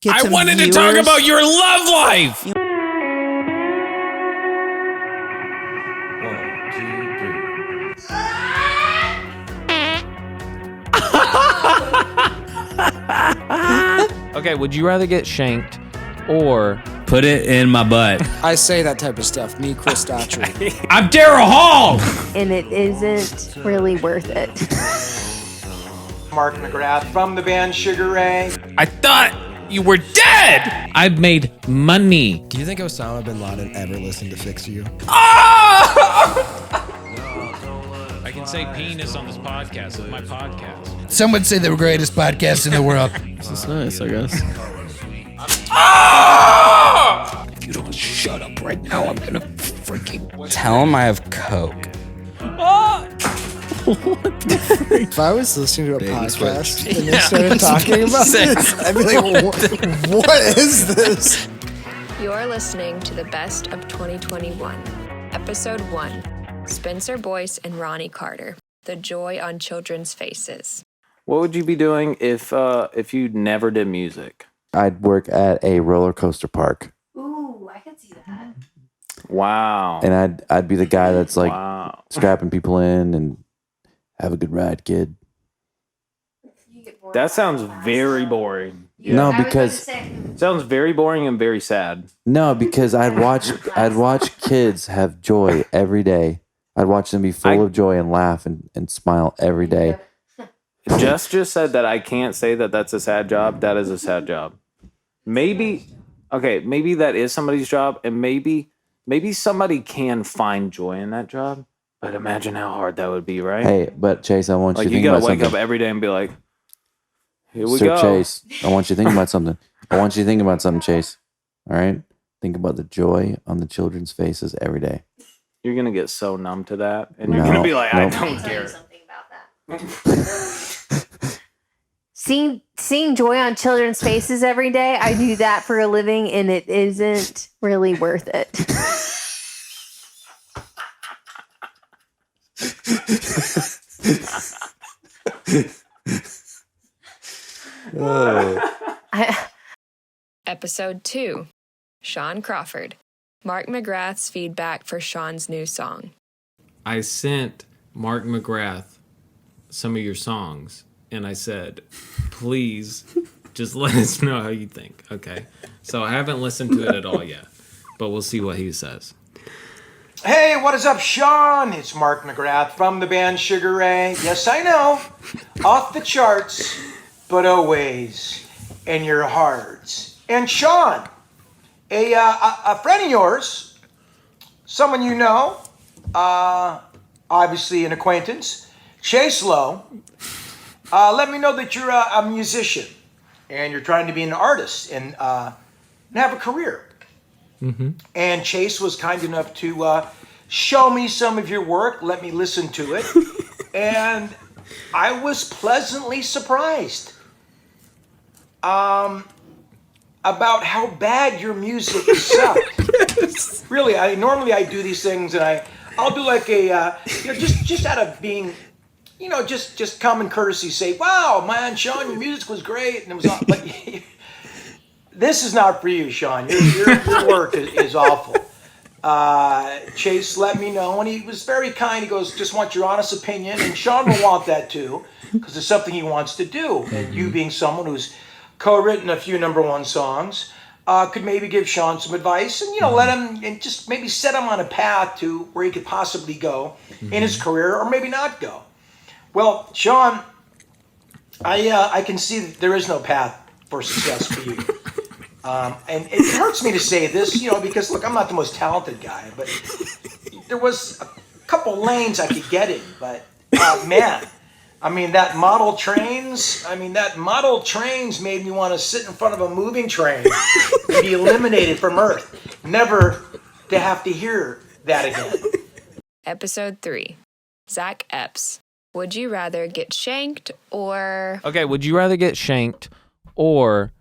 get some I wanted viewers. to talk about your love life. 1, 2, 3. Okay, would you rather get shanked or Put it in my butt. I say that type of stuff. Me, Chris Daughtry. I'm Darryl Hall. And it isn't really worth it. Mark McGrath from the band Sugar Ray. I thought you were dead. I've made money. Do you think Osama bin Laden ever listened to Fix You? I can say penis on this podcast. It's my podcast. Some would say the greatest podcast in the world. This is nice, I guess. If you don't shut up right now, I'm gonna freaking... Tell him I have coke. If I was listening to a podcast and they started talking about this, I'd be like, what is this? You're listening to the Best of 2021, Episode 1, Spenser, Boice, and Ronnie Carter, The Joy on Children's Faces. what would you be doing if you never did music? I'd work at a roller coaster park. Ooh, I can see that. Wow. And I'd be the guy that's like Wow. strapping people in and have a good ride, kid. That sounds very boring. No, because Sounds very boring and very sad. I'd watch kids have joy every day. I'd watch them be full of joy and laugh and smile every day. Jess just said that I can't say that that's a sad job. That is a sad job. Maybe that is somebody's job, and maybe somebody can find joy in that job. But imagine how hard that would be, right? Hey, but Chase, I want you Like to you think gotta about wake something. up every day and be like, "Here we Sir go." Chase, I want you to think about something. Chase. All right? Think about the joy on the children's faces every day. You're gonna get so numb to that, and you're No, gonna be like, "I nope. don't care." Something about that. Seeing joy on children's faces every day, I do that for a living, and it isn't really worth it. Episode 2, Sean Crawford, Mark McGrath's feedback for Sean's new song. I sent Mark McGrath some of your songs, and I said, please just let us know how you think. Okay. So I haven't listened to it at all yet, but we'll see what he says. Hey, what is up, Sean? It's Mark McGrath from the band Sugar Ray. Yes, I know. Off the charts, but always in your hearts. And Sean, a friend of yours, someone you know, obviously an acquaintance, Chase Lowe, let me know that you're a musician and you're trying to be an artist and have a career. Mm-hmm. And Chase was kind enough to show me some of your work, let me listen to it, and I was pleasantly surprised about how bad your music sucked. Yes. Really, normally I do these things and I'll do like a just out of being, just common courtesy, say, "Wow, man, Sean, your music was great," and it was all, but this is not for you, Sean. Your work is awful. Chase let me know, and he was very kind. He goes, "Just want your honest opinion," and Sean will want that too, because it's something he wants to do. And you being someone who's co-written a few #1 songs, could maybe give Sean some advice and, let him, and just maybe set him on a path to where he could possibly go in his career, or maybe not go. Well, Sean, I can see that there is no path for success for you. And it hurts me to say this, because, look, I'm not the most talented guy, but there was a couple lanes I could get in. But, man, that model trains made me want to sit in front of a moving train and be eliminated from Earth, never to have to hear that again. Episode 3, Zach Epps, would you rather get shanked or... Okay, would you rather get shanked or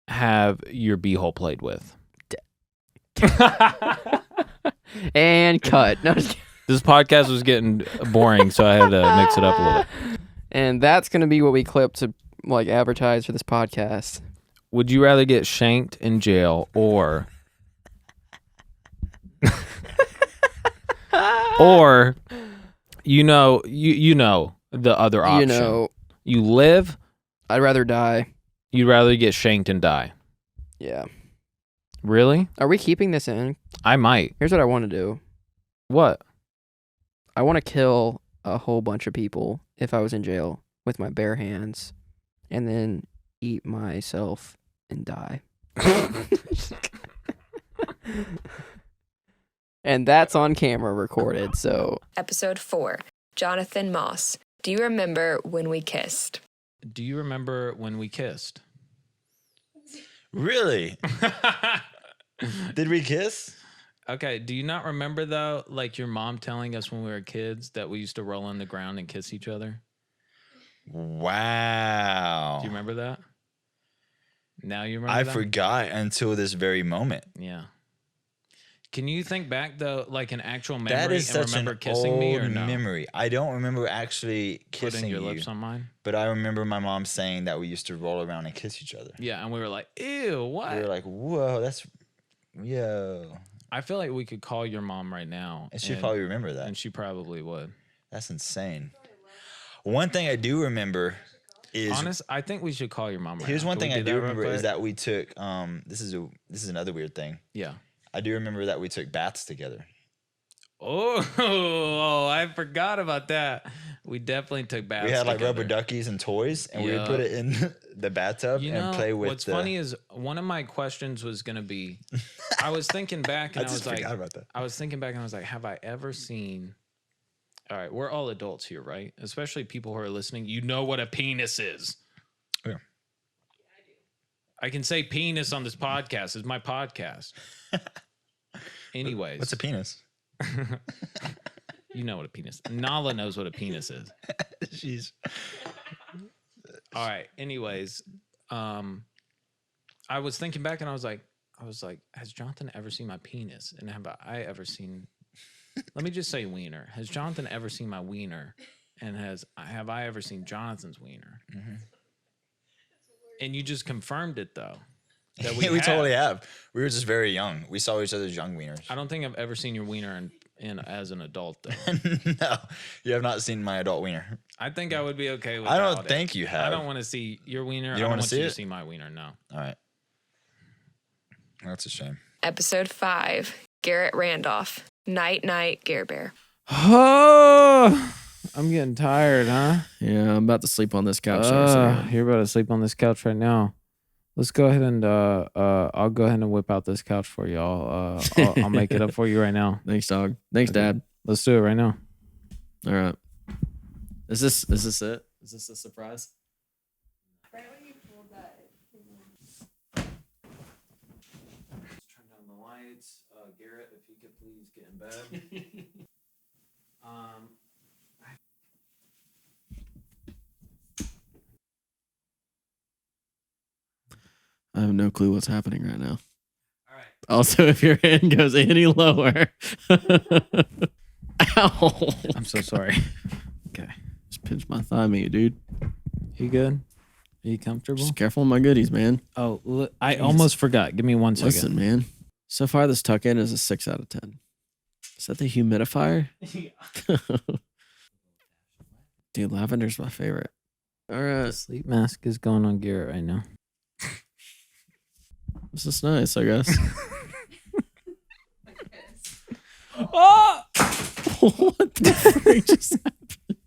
have your beehole played with? And cut. No, just kidding. This podcast was getting boring, so I had to mix it up a little. And that's going to be what we clip to advertise for this podcast. would you rather get shanked in jail or or you know the other option? You know, you live. I'd rather die. You'd rather get shanked and die. Yeah. Really? Are we keeping this in? I might. Here's what I want to do. What? I want to kill a whole bunch of people if I was in jail with my bare hands, and then eat myself and die. And that's on camera recorded, so. Episode 4. Jonathan Moss. Do you remember when we kissed? Do you remember when we kissed? Really? Did we kiss? Okay, do you not remember though, like your mom telling us when we were kids that we used to roll on the ground and kiss each other? Wow. Do you remember that? Now you remember I that? forgot until this very moment. Yeah. Can you think back though, like an actual memory, That is and such remember an kissing me or old no? memory. I don't remember actually kissing Putting your you, lips on mine? but I remember my mom saying that we used to roll around and kiss each other. Yeah, and we were like, ew, what? We were like, whoa, that's, yo. I feel like we could call your mom right now. And she'd probably remember that. And she probably would. That's insane. One thing I do remember is I think we should call your mom right here's now. one Can we thing I do that real remember is quick? that we took this is another weird thing. Yeah. I do remember that we took baths together. Oh, I forgot about that. We definitely took baths. We had like together. rubber duckies and toys, and we would put it in the bathtub and play with. What's funny is one of my questions was gonna be, I was thinking back and I was like, about that. I was thinking back and I was like, have I ever seen? All right, we're all adults here, right? Especially people who are listening. You know what a penis is. Yeah. I can say penis on this podcast. It's my podcast. Anyways, What's a penis? You know what a penis. Nala knows what a penis is. Jeez. All right. Anyways, I was thinking back and I was like, has Jonathan ever seen my penis? And have I ever seen? Let me just say wiener. Has Jonathan ever seen my wiener? And have I ever seen Jonathan's wiener? Mm-hmm. And you just confirmed it though. That We totally have. We were just very young. We saw each other's young wieners. I don't think I've ever seen your wiener in as an adult though. No, you have not seen my adult wiener. I think I would be okay with. I don't think you have. I don't want to see your wiener. You I don't don't wanna want see you it? to see my wiener. No. All right. That's a shame. Episode 5. Garret Randolph. Night Night Gare Bear. Oh, I'm getting tired, huh? Yeah, I'm about to sleep on this couch. in a second. You're about to sleep on this couch right now. Let's go ahead and I'll go ahead and whip out this couch for y'all. I'll make it up for you right now. Thanks, dog. Thanks, Dad. Let's do it right now. All right. Is this it? Is this a surprise? Turn down the lights. Garrett, if you could please get in bed. I have no clue what's happening right now. All right. Also, if your hand goes any lower. Ow. I'm so sorry. Okay. Just pinch my thigh, me, dude. You good? Are you comfortable? Just careful with my goodies, man. Oh, I almost forgot. Give me 1 second. Listen, man. So far, this tuck in is a 6 out of 10. Is that the humidifier? Yeah. Dude, lavender's my favorite. All right. Sleep mask is going on Garrett right now. This is nice, I guess. Oh! What the freak just happened?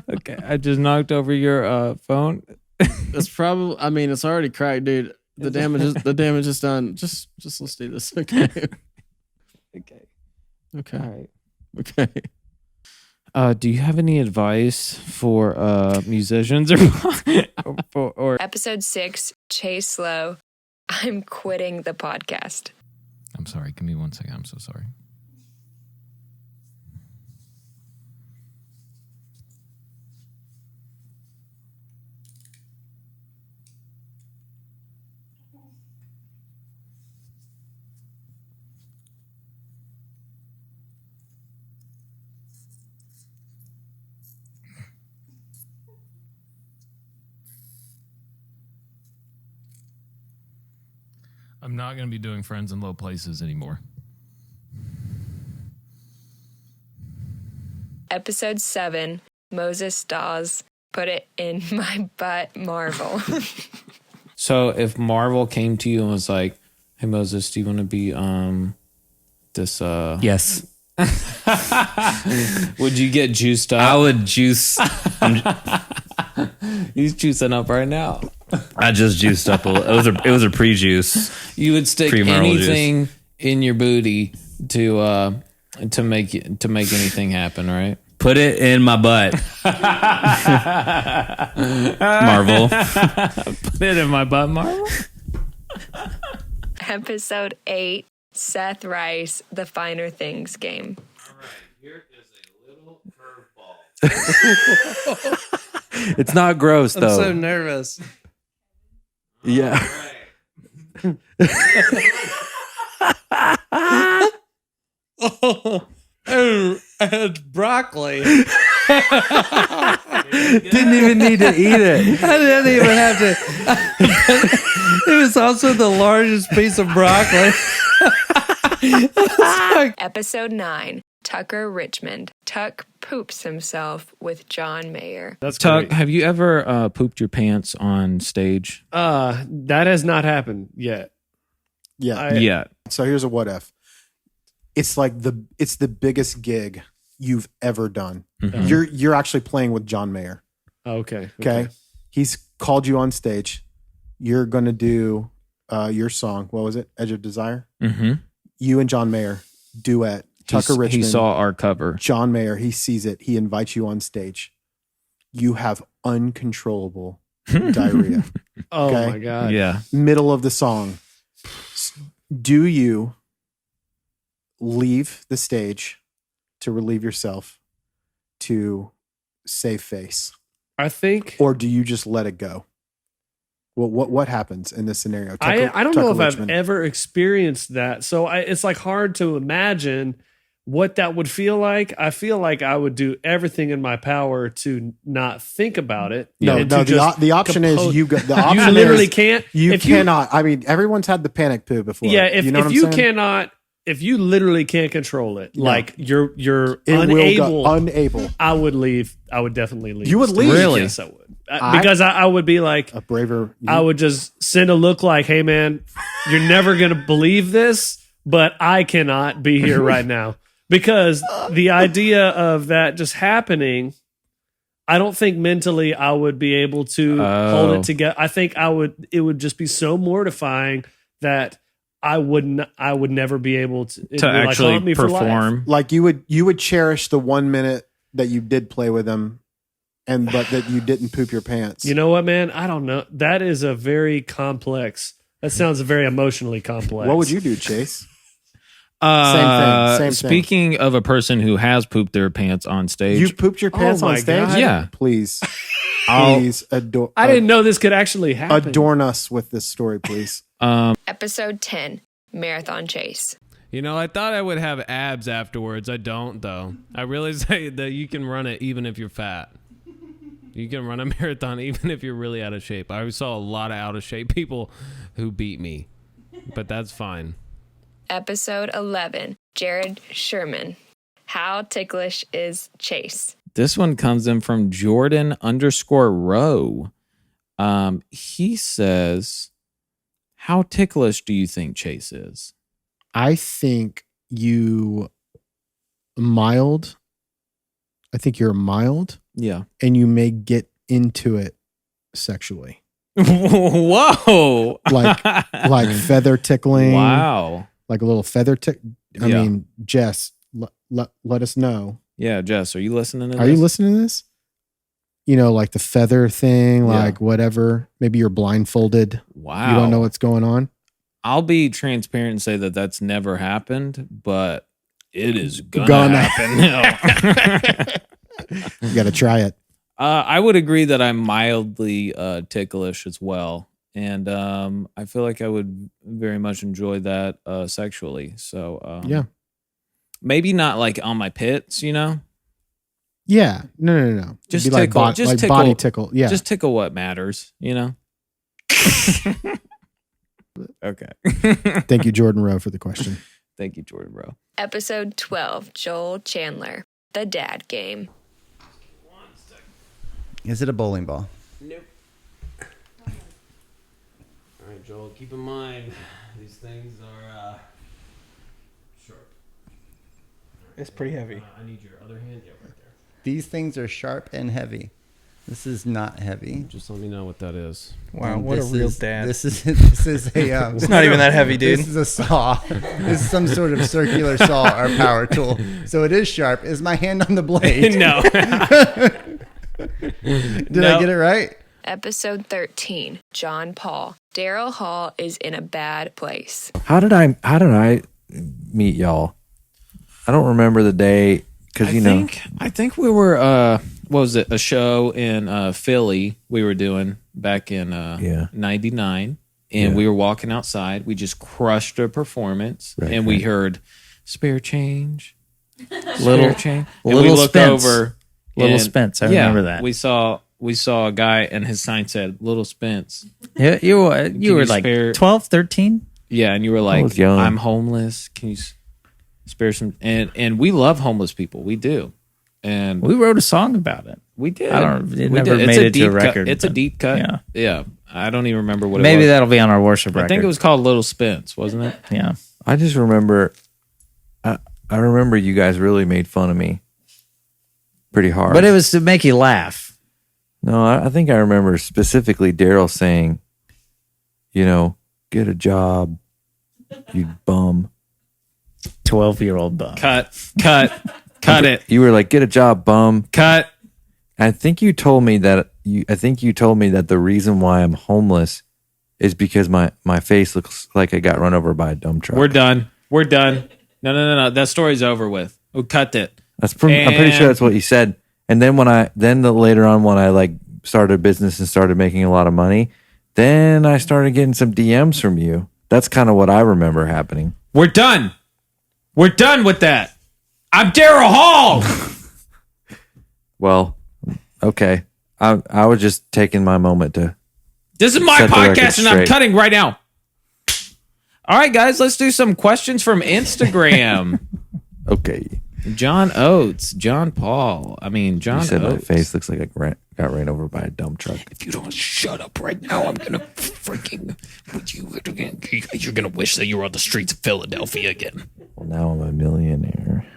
Okay, I just knocked over your phone. It's probably. I mean, it's already cracked, dude. The damage is done. Just let's do this. Okay. Okay. Okay. All right. Okay. Do you have any advice for musicians or Episode 6. Chase Lowe. I'm quitting the podcast. I'm sorry. Give me 1 second. I'm so sorry. I'm not going to be doing Friends in Low Places anymore. Episode 7, Moses Dawes, Put It in My Butt, Marvel. So if Marvel came to you and was like, hey, Moses, do you want to be this... Yes. Would you get juiced up? I would juice. He's juicing up right now. I just juiced up a little. It was a pre-juice. You would stick Pre-Marvel anything in your booty to make anything happen, right? Put it in my butt. Marvel. Put it in my butt, Marvel. Episode 8, Seth Rice, The Finer Things Game. All right, here is a little curveball. It's not gross though. I'm so nervous. Yeah. And broccoli. Didn't even need to eat it. I didn't even have to. It was also the largest piece of broccoli. Episode 9, Tucker Richmond. Tuck poops himself with John Mayer. That's Tuck, great. have you ever pooped your pants on stage? That has not happened yet. Yeah. Yeah. So here's a what if. It's like it's the biggest gig you've ever done. Mhm. You're actually playing with John Mayer. Okay. Okay. He's called you on stage. You're gonna do your song. What was it? Edge of Desire? Mm-hmm. You and John Mayer duet. Tucker Richmond. He saw our cover. John Mayer, he sees it. He invites you on stage. You have uncontrollable diarrhea. Oh my God. Yeah. Middle of the song. Do you leave the stage to relieve yourself to save face? I think. Or do you just let it go? What happens in this scenario? I don't know if Richmond. I've ever experienced that. So it's like hard to imagine what that would feel like. I feel like I would do everything in my power to not think about it. No, the option is you literally can't. You if cannot. I mean, everyone's had the panic poo before. Yeah, if you know what I'm you saying? cannot, if you literally can't control it, No. like you're It unable, will go unable. I would leave. I would definitely leave. You would leave? Really? Yes, I would. Because I would be like a braver. I would just send a look like, "Hey, man, you're never gonna believe this, but I cannot be here right now." Because the idea of that just happening, I don't think mentally I would be able to hold it together. I think it would just be so mortifying that I would never be able to actually haunt me for life. perform. Like you would cherish the 1 minute that you did play with him, but that you didn't poop your pants. You know what, man? I don't know. That is a very complex. That sounds very emotionally complex. What would you do, Chase? Same thing. Speaking of a person who has pooped their pants on stage. You've pooped your pants Oh on my stage? God. Yeah. Please. Please adore. I didn't know this could actually happen. Adorn us with this story, please. Episode 10, Marathon Chase. You know, I thought I would have abs afterwards. I don't, though. I really say that you can run it even if you're fat. You can run a marathon even if you're really out of shape. I saw a lot of out of shape people who beat me, but that's fine. Episode 11, Jered Scherman. How ticklish is Chase? This one comes in from Jordan_Rowe. He says, how ticklish do you think Chase is? I think you mild. I think you're mild. Yeah. And you may get into it sexually. Whoa. Like feather tickling. Wow. Like a little feather tick. I Yeah. mean, Jess, let us know. Yeah, Jess, are you listening to this? Are you listening to this? You know, like the feather thing, Yeah. like whatever. Maybe you're blindfolded. Wow. You don't know what's going on. I'll be transparent and say that that's never happened, but it is gonna happen. You got to try it. I would agree that I'm mildly ticklish as well. And I feel like I would very much enjoy that sexually. So Yeah. Maybe not like on my pits, you know? Yeah. No. Just It'd be tickle. like Just like tickle. body tickle. Yeah. Just tickle what matters, you know? Okay. Thank you, Jordan Rowe, for the question. Thank you, Jordan Rowe. Episode 12, Joel Chandler, the dad game. Is it a bowling ball? Nope. All right, Joel, keep in mind, these things are sharp. It's pretty heavy. I need your other hand. Yeah, right there. These things are sharp and heavy. This is not heavy. Just let me know what that is. Wow, what a real dad. This is a. It's not even that heavy, dude. This is a saw. This is some sort of circular saw or power tool. So it is sharp. Is my hand on the blade? No. Did I get it right? Episode 13, Jon Paul. Darryl Hall is in a bad place. How did I meet y'all? I don't remember the day because I think we were what was it, a show in Philly we were doing back in 99, and we were walking outside. We just crushed a performance, and we heard spare change, spare change. And we looked Spense. over, Little Spense. I remember that. We saw a guy, and his sign said "Little Spence." Yeah, you were like 12, 13? Yeah, and you were I like, was young. "I'm homeless. Can you spare some?" And we love homeless people. We do. And We wrote a song about it. we did. It We never did. made it to a deep cut. record. It's a but- deep cut. Yeah. Yeah. I don't even remember what Maybe it was. that'll be on our worship record. I think it was called Little Spence, wasn't it? Yeah. I just remember. I remember you guys really made fun of me pretty hard. But it was to make you laugh. No, I think I remember specifically Darryl saying, get a job, you bum. 12-year-old bum. Cut it. You were like, get a job, bum. Cut. I think you told me that the reason why I'm homeless is because my face looks like I got run over by a dump truck. We're done. No. That story's over with. We cut it. I'm pretty sure that's what you said. And then later on when I like started a business and started making a lot of money, then I started getting some DMs from you. That's kind of what I remember happening. We're done. We're done with that. I'm Darryl Hall. Well, okay. I was just taking my moment to. This is my set the record podcast, and I'm straight. cutting right now. All right, guys, let's do some questions from Instagram. Okay. John Oates, Jon Paul. John You said my Oates. face looks like I got ran over by a dump truck. If you don't shut up right now, I'm gonna freaking. You're gonna wish that you were on the streets of Philadelphia again. Well, now I'm a millionaire.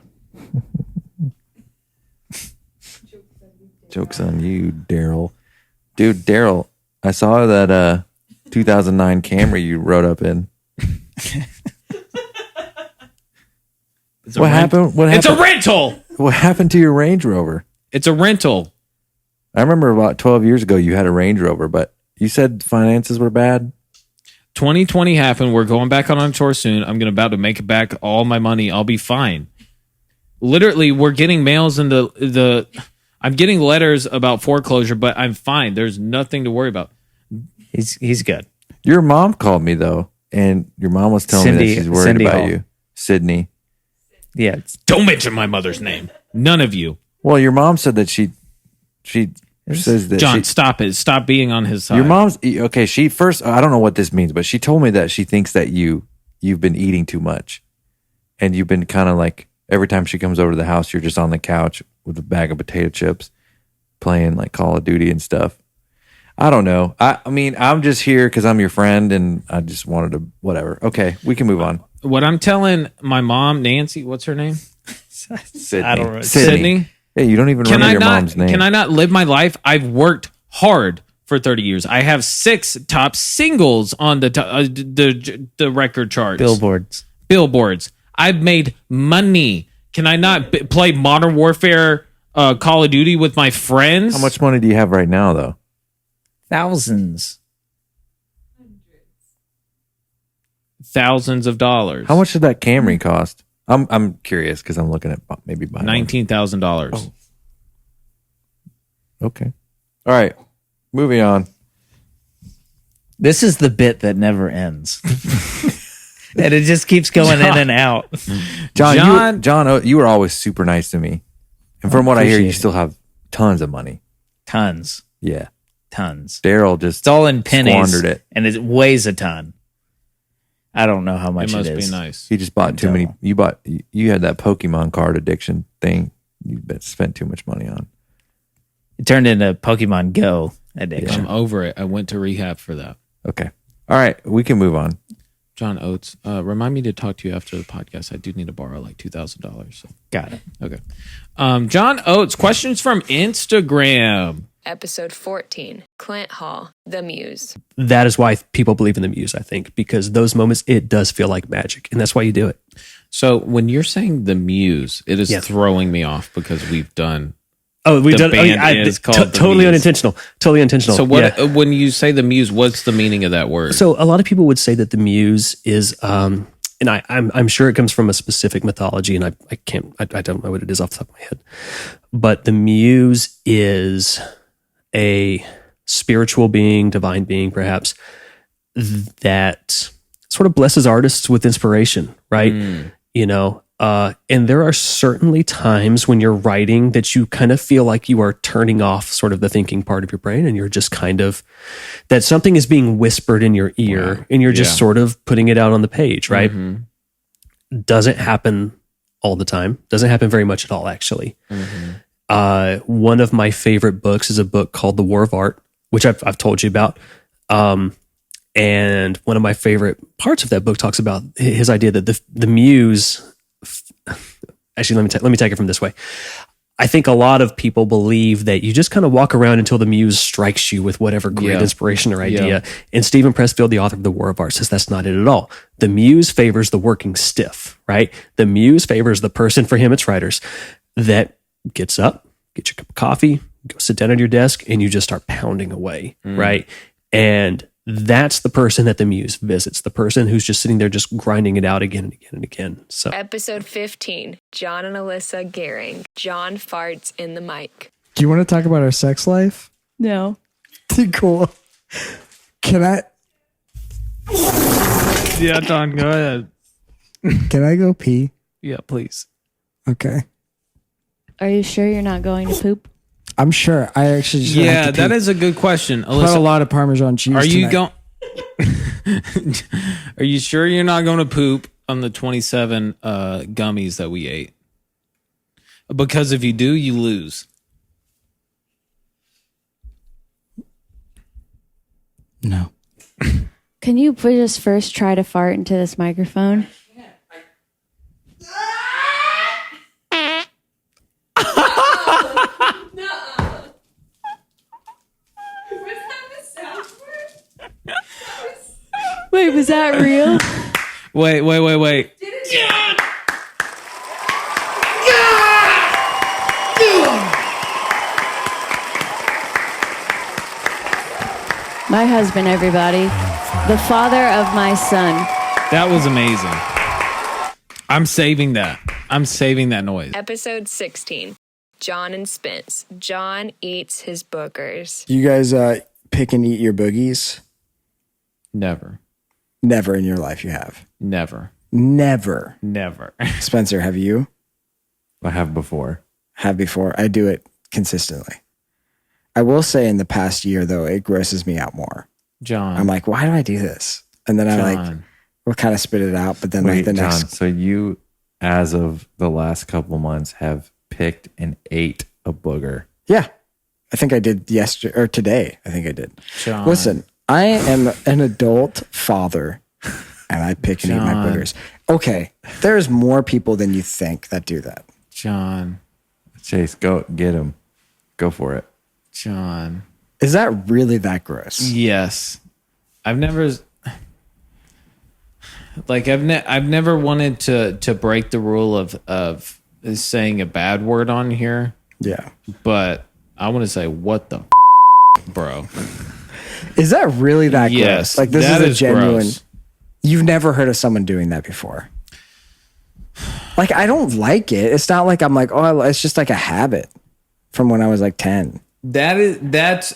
Joke's on you, Darryl. Dude, Darryl, I saw that 2009 Camry you rode up in. What happened? It's a rental. What happened to your Range Rover? It's a rental. I remember about 12 years ago you had a Range Rover, but you said finances were bad. 2020 happened. We're going back on a tour soon. I'm about to make back all my money. I'll be fine. Literally, we're getting mails in the I'm getting letters about foreclosure, but I'm fine. There's nothing to worry about. He's good. Your mom called me though, and your mom was telling me that she's worried about Hall. you, Sydney. Yeah. Don't mention my mother's name. None of you. Well, your mom said that she says that John, stop it. Stop being on his side. your mom's okay. She first, I don't know what this means, but she told me that she thinks that you've been eating too much, and you've been kind of like every time she comes over to the house, you're just on the couch with a bag of potato chips, playing like Call of Duty and stuff. I don't know. I mean, I'm just here because I'm your friend, and I just wanted to whatever. Okay, we can move on. What I'm telling my mom, Nancy, what's her name? Sydney. I don't know. Sydney. Yeah, you don't even remember your mom's name. Can I not live my life? I've worked hard for 30 years. I have 6 top singles on the record charts. Billboards. I've made money. Can I not play Modern Warfare, Call of Duty with my friends? How much money do you have right now, though? Thousands. Thousands of dollars. How much did that Camry cost? I'm curious because I'm looking at maybe buying $19,000. Oh. Okay. All right. Moving on. This is the bit that never ends. And it just keeps going in and out. John, you were always super nice to me. And from what I hear, you appreciate it. still have tons of money. Tons. Yeah. Tons. Daryl just It's all in pennies. squandered it. And it weighs a ton. I don't know how much It must is. be nice. He just bought too many. You had that Pokemon card addiction thing. You spent too much money on. It turned into Pokemon Go addiction. I'm over it. I went to rehab for that. Okay. All right. We can move on. John Oates, remind me to talk to you after the podcast. I do need to borrow like $2,000. So. Got it. Okay. John Oates, questions from Instagram. Episode 14, Clint Hall, the Muse. That is why people believe in the Muse, I think, because those moments, it does feel like magic, and that's why you do it. So when you're saying the Muse, it is throwing me off because we've done. Oh, we've done. Band is called the totally Muse. unintentional. Totally intentional. So what? When you say the Muse, what's the meaning of that word? So a lot of people would say that the Muse is, and I'm sure it comes from a specific mythology, and I don't know what it is off the top of my head, but the Muse is a spiritual being, divine being, perhaps, that sort of blesses artists with inspiration, right? You know, and there are certainly times when you're writing that you kind of feel like you are turning off sort of the thinking part of your brain, and you're just kind of, that something is being whispered in your ear, and you're just sort of putting it out on the page, right? Doesn't happen all the time. Doesn't happen very much at all, actually. One of my favorite books is a book called The War of Art, which I've told you about. And one of my favorite parts of that book talks about his idea that the Muse. Actually, let me take it from this way. I think a lot of people believe that you just kind of walk around until the Muse strikes you with whatever great inspiration or idea. And Stephen Pressfield, the author of The War of Art, says that's not it at all. The Muse favors the working stiff, right? The Muse favors the person, for him it's writers, that gets up, get your cup of coffee, go sit down at your desk, and you just start pounding away, right? And that's the person that the Muse visits, the person who's just sitting there just grinding it out again and again and again. So, Episode 15, John and Allyssa Garing. John farts in the mic. Do you want to talk about our sex life? No. Cool. Can I? Yeah, John, go ahead. Can I go pee? Yeah, please. Okay. Are you sure you're not going to poop? I'm sure. I actually just have to that pee. is a good question. Put Allyssa, a lot of Parmesan cheese. are you tonight. going? Are you sure you're not going to poop on the 27 gummies that we ate? Because if you do, you lose. No. Can you just first try to fart into this microphone? Wait, was that real? Wait. My husband, everybody. The father of my son. That was amazing. I'm saving that. I'm saving that noise. Episode 16, John and Spence. John eats his boogers. You guys pick and eat your boogies? Never. Never in your life you have. Never. Spencer, have you? I have before. Have before. I do it consistently. I will say in the past year, though, it grosses me out more. John. I'm like, why do I do this? And then I will kind of spit it out. But then Wait, like the next. John, so you, as of the last couple months, have picked and ate a booger. Yeah. I think I did yesterday or today. I think I did. John. Listen, I am an adult father and I pick and eat my boogers. Okay. There's more people than you think that do that. John. Chase, go get him. Go for it. John. Is that really that gross? Yes. I've never wanted to break the rule of saying a bad word on here. Yeah. But I want to say, what the bro? Is that really that Yes, gross? Like this that is a is genuine. gross. You've never heard of someone doing that before. Like I don't like it. It's not like I'm like, oh, it's just like a habit from when I was like 10. That's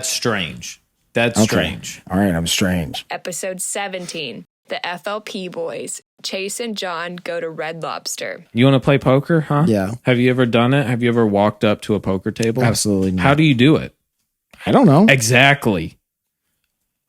strange. That's Okay. strange. All right, I'm strange. Episode 17, the FLP boys. Chase and John go to Red Lobster. You want to play poker, huh? Yeah. Have you ever done it? Have you ever walked up to a poker table? Absolutely not. How do you do it? I don't know. Exactly.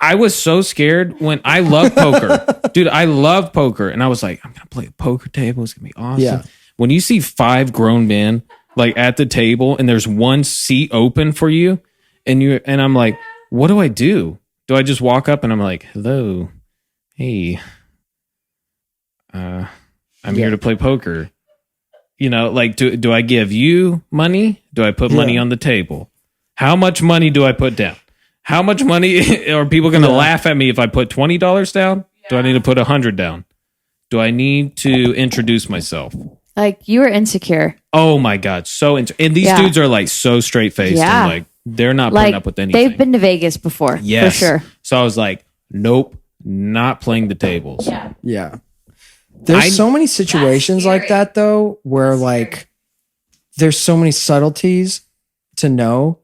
I was so scared when I love poker. Dude, I love poker. And I was like, I'm going to play a poker table. It's going to be awesome. Yeah. When you see 5 grown men like at the table and there's one seat open for you and I'm like, what do I do? Do I just walk up and I'm like, hello, hey, I'm here to play poker. You know, like, do I give you money? Do I put money on the table? How much money do I put down? How much money are people going to laugh at me if I put $20 down? Do I need to put 100 down? Do I need to introduce myself? Like you were insecure. Oh my God. And these dudes are like so straight faced and like, they're not putting up with anything. They've been to Vegas before. Yes. For sure. So I was like, nope, not playing the tables. Yeah. There's so many situations like that though, where like there's so many subtleties to know,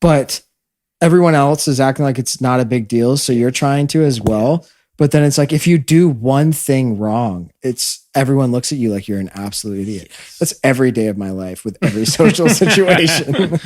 but everyone else is acting like it's not a big deal. So you're trying to as well. But then it's like, if you do one thing wrong, everyone looks at you like you're an absolute idiot. That's every day of my life with every social situation.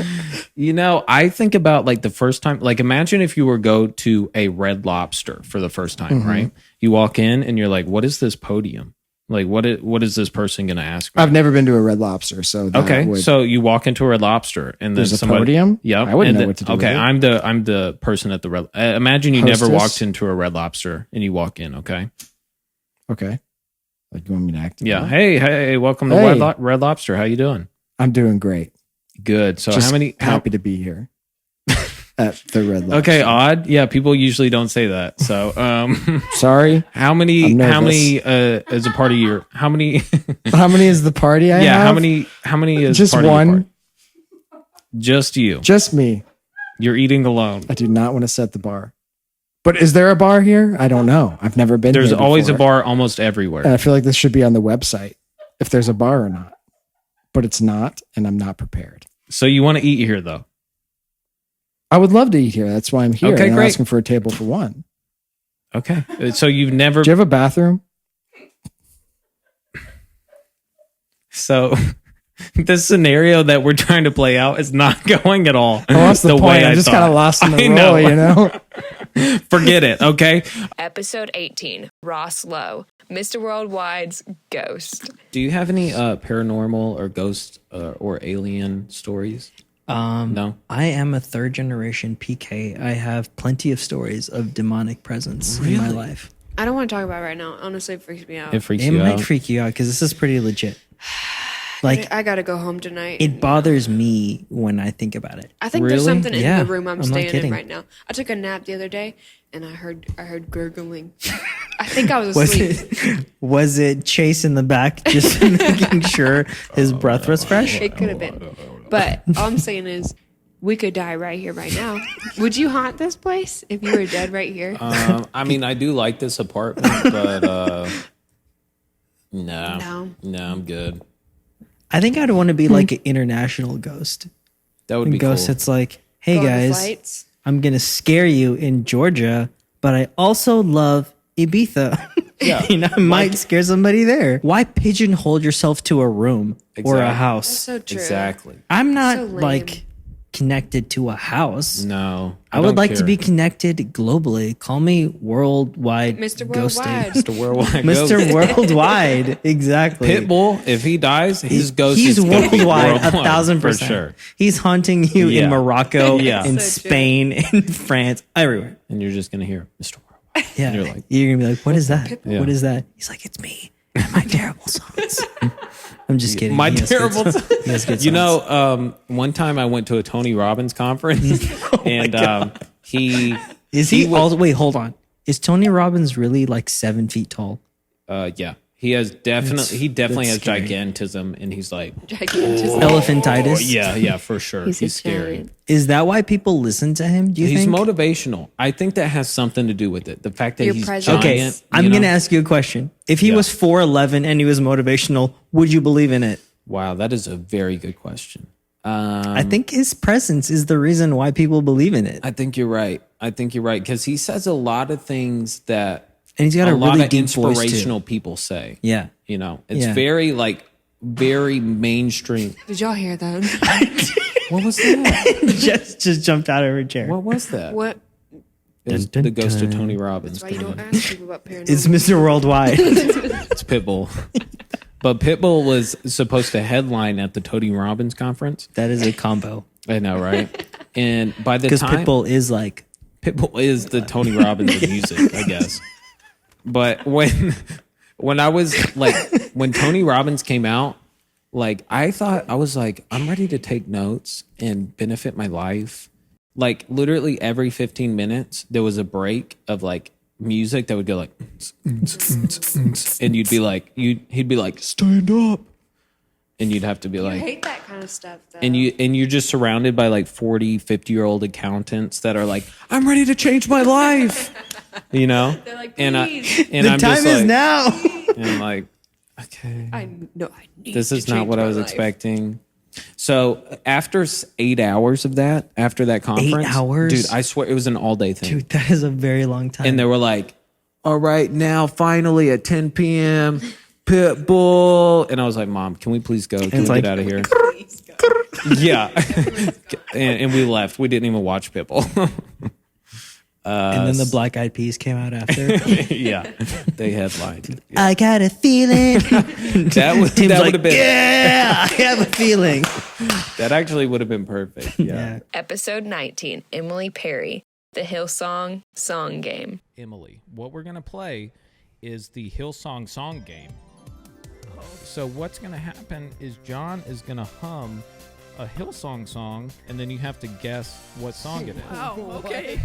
You know, I think about like the first time, like imagine if you were go to a Red Lobster for the first time, right? You walk in and you're like, what is this podium? Like, what is this person going to ask me? I've never been to a Red Lobster. So so you walk into a Red Lobster and there's then a podium? Yeah. I wouldn't know what to do. Okay. With it. I'm the person at the Red. Imagine you never walked into a Red Lobster and you walk in. Okay. Like, you want me to act? Yeah. Hey, welcome to Red Lobster. How you doing? I'm doing great. Good. So Just happy to be here at the Red Lobster. Okay, odd. Yeah, people usually don't say that. So, sorry. How many is a part of your? How many? How many is the party? I have? How many is just part of your one? party? Just you. Just me. You're eating alone. I do not want to set the bar. But is there a bar here? I don't know. I've never been. There's here always a before. bar almost everywhere. And I feel like this should be on the website if there's a bar or not. But it's not, and I'm not prepared. So you want to eat here though? I would love to eat here. That's why I'm here. Okay, and great. I'm asking for a table for one. Okay. So you've never. Do you have a bathroom? So this scenario that we're trying to play out is not going at all. Oh, what's the point? I'm just kind of lost in the role, you know? Forget it, okay? Episode 18, Ross Lowe, Mr. Worldwide's Ghost. Do you have any paranormal or ghost or alien stories? No. I am a 3rd generation PK. I have plenty of stories of demonic presence in my life. I don't want to talk about it right now. Honestly, it freaks me out. It might freak you out because this is pretty legit. Like, I gotta go home tonight. it bothers me when I think about it. I think there's something in the room I'm not staying in kidding. right now. I took a nap the other day and I heard gurgling. I think I was asleep. Was it Chase in the back just making sure his breath was fresh? It could have been. But all I'm saying is we could die right here, right now. Would you haunt this place if you were dead right here? I mean, I do like this apartment, but no, I'm good. I think I'd want to be like an international ghost. That would a be ghost cool. that's like, hey Go on guys, flights. I'm gonna scare you in Georgia, but I also love Ibiza. Yeah. And I might scare somebody there. Why pigeonhole yourself to a room or a Exactly. house? That's so true. Exactly. I'm not So lame. like connected to a house. No, I would like to be connected globally. Call me worldwide Mr. ghosting. Worldwide. Mr. Worldwide. Mr. Worldwide. Exactly. Pitbull. If he dies, his ghost. He's is gonna be worldwide, worldwide, 1,000%. for sure. He's haunting you Yeah. in Morocco, Yeah. in So true. Spain, in France, everywhere. And you're just gonna hear Mr. Worldwide. Yeah. And you're like, You're gonna be like, what is that? Yeah. What is that? He's like, it's me. And my terrible songs. I'm just kidding. my He has good terrible. songs. He has good You songs. know, one time I went to a Tony Robbins conference, and he Is he all wait, hold on. Is Tony Robbins really like 7 feet tall? Yeah, he has definitely that's has scary. gigantism, and he's like Gigantism. Elephantitis? Yeah, for sure. He's He's a scary. giant. Is that why people listen to him? Do you He's think? motivational. I think that has something to do with it. The fact that Your he's presence. giant. Okay, I'm you going to know? ask you a question. If he was 4'11" and he was motivational, would you believe in it? Wow, that is a very good question. I think his presence is the reason why people believe in it. I think you're right. Because he says a lot of things that And he's got a lot really of deep voice, too. inspirational people say. Yeah. You know, it's Yeah. very mainstream. Did y'all hear that? What was that? just jumped out of her chair. What was that? What? the ghost of Tony Robbins. That's why you don't ask people about paranormal. It's Mr. Worldwide. It's Pitbull. But Pitbull was supposed to headline at the Tony Robbins conference. That is a combo. I know, right? And by the Because time Pitbull is like Pitbull is the Tony Robbins of music, I guess. But when I was like, when Tony Robbins came out, like I was like, I'm ready to take notes and benefit my life. Like literally every 15 minutes, there was a break of like music that would go like, and you'd be like, he'd be like, stand up. And you'd have to be I like, hate that kind of stuff, though. and you're just surrounded by like 40, 50-year-old accountants that are like, I'm ready to change my life. You know? They're like, and please. I'm time just is like, now. And I'm like, okay. I need This is to not change what I my was life. expecting. So after 8 hours of that, after that conference, 8 hours? dude, I swear it was an all day thing. Dude, that is a very long time. And they were like, all right, now finally at 10 p.m., Pitbull. And I was like, Mom, can we please go? Can we like, get out of here? Yeah. and we left. We didn't even watch Pitbull. And then the Black Eyed Peas came out after. Yeah. They headlined. I got a feeling. That would Tim's like, have been. yeah, I have a feeling. That actually would have been perfect. Yeah. Episode 19, Emily Perry, the Hillsong Song Game. Emily, what we're going to play is the Hillsong Song Game. So what's going to happen is John is going to hum a Hillsong song, and then you have to guess what song it is. Wow, okay.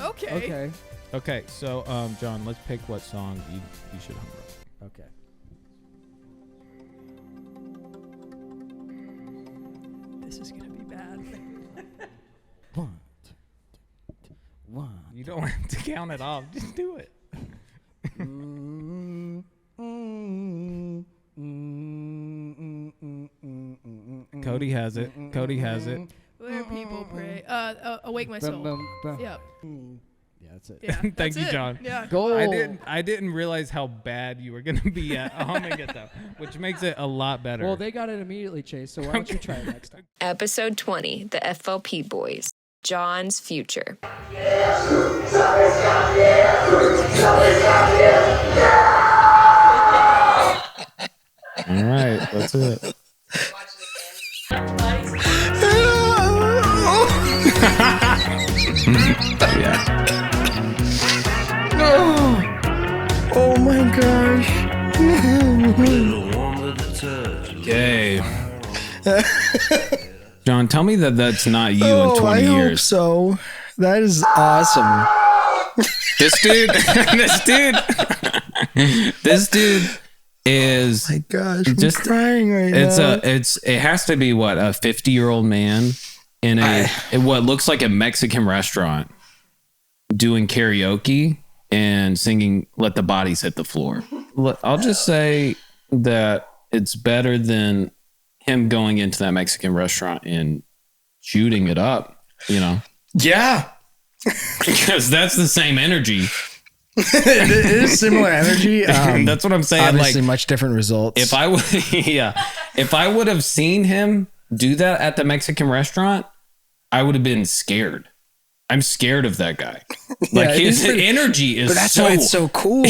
Okay. Okay, so John, let's pick what song you should hum. Okay. This is going to be bad. One. You don't have to count it off. Just do it. Cody has it. Where people pray. Awake my soul. Yep. Yeah, that's it. Yeah, Thank that's you, it. John. Yeah. Goal. I didn't realize how bad you were gonna be at humming it though, which makes it a lot better. Well, they got it immediately, Chase. So why don't you try it next time? Episode 20, the FLP Boys, John's Future. All right, that's it. Yeah. Oh my gosh. Okay. John, tell me that that's not you in 20 I years. hope so. That is awesome. This dude, this dude is. My gosh, I'm just crying right now. It has to be what, a 50-year-old man in what looks like a Mexican restaurant doing karaoke and singing "Let the Bodies Hit the Floor." I'll just say that it's better than him going into that Mexican restaurant and shooting it up, you know? Yeah. Because that's the same energy. It is similar energy. That's what I'm saying. Obviously, like, much different results. if I would have seen him do that at the Mexican restaurant, I would have been scared. I'm scared of that guy. Like his energy is. But that's so, why it's so cool.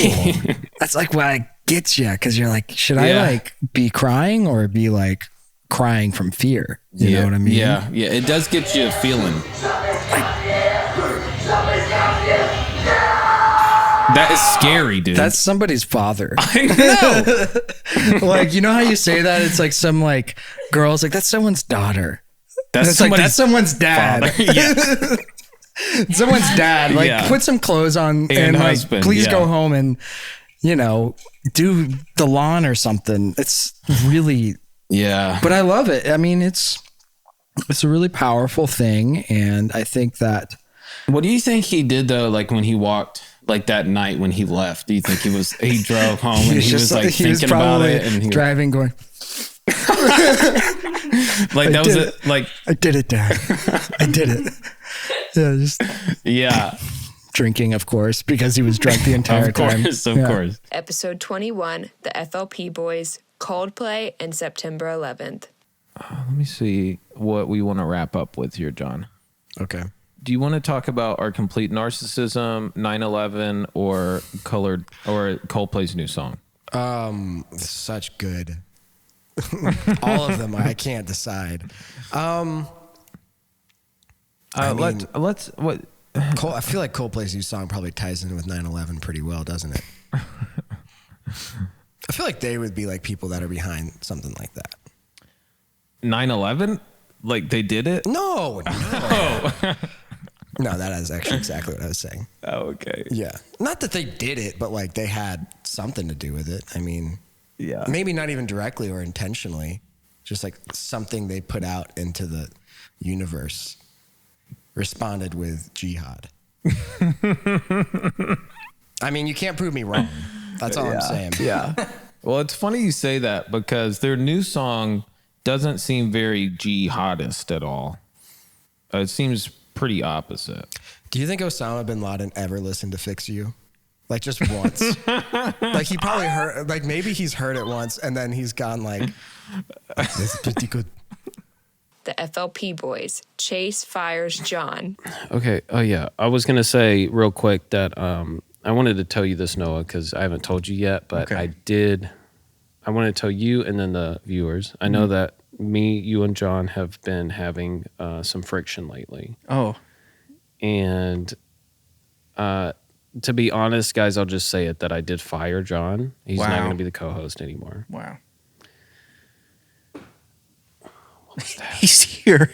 That's like why it gets you, because you're like, should I like be crying or be like crying from fear? You know what I mean? Yeah, yeah. It does get you a feeling. That is scary, dude. That's somebody's father. I know. Like, you know how you say that? It's like some like girl's like, that's someone's daughter. That's like, that's someone's dad. Yeah. Someone's dad. Like, Yeah. put some clothes on and like, husband, please yeah. go home and, you know, do the lawn or something. It's really, Yeah. but I love it. I mean, it's a really powerful thing. And I think that. What do you think he did though? Like when he walked, like that night when he left, do you think he drove home and he was like thinking about it and he driving going, like that was it. Like I did it, Dad. I did it. Yeah, just drinking, of course, because he was drunk the entire time. Of course. Episode 21, the FLP Boys, Coldplay, and September 11th. Let me see what we want to wrap up with here, John. Okay. Do you want to talk about our complete narcissism, 9/11, or colored or Coldplay's new song? Such good. All of them. I can't decide. I feel like Coldplay's new song probably ties in with 9/11 pretty well, doesn't it? I feel like they would be like people that are behind something like that. 9/11? Like they did it? No. No, that is actually exactly what I was saying. Oh, okay. Yeah. Not that they did it, but like they had something to do with it. I mean, yeah. Maybe not even directly or intentionally, just like something they put out into the universe responded with jihad. I mean, you can't prove me wrong. That's all I'm saying. Yeah. Well, it's funny you say that because their new song doesn't seem very jihadist at all. It seems pretty opposite. Do you think Osama bin Laden ever listened to Fix You? Like just once? Like he probably heard, like maybe he's heard it once and then he's gone like, this is pretty good. The FLP boys. Chase fires Jon. Okay. Oh, yeah. I was going to say real quick that I wanted to tell you this, Noah, because I haven't told you yet, but I did. I want to tell you and then the viewers. I know that me, you, and Jon have been having some friction lately. Oh. And to be honest, guys, I'll just say it that I did fire Jon. He's not going to be the co-host anymore. Wow. He's here.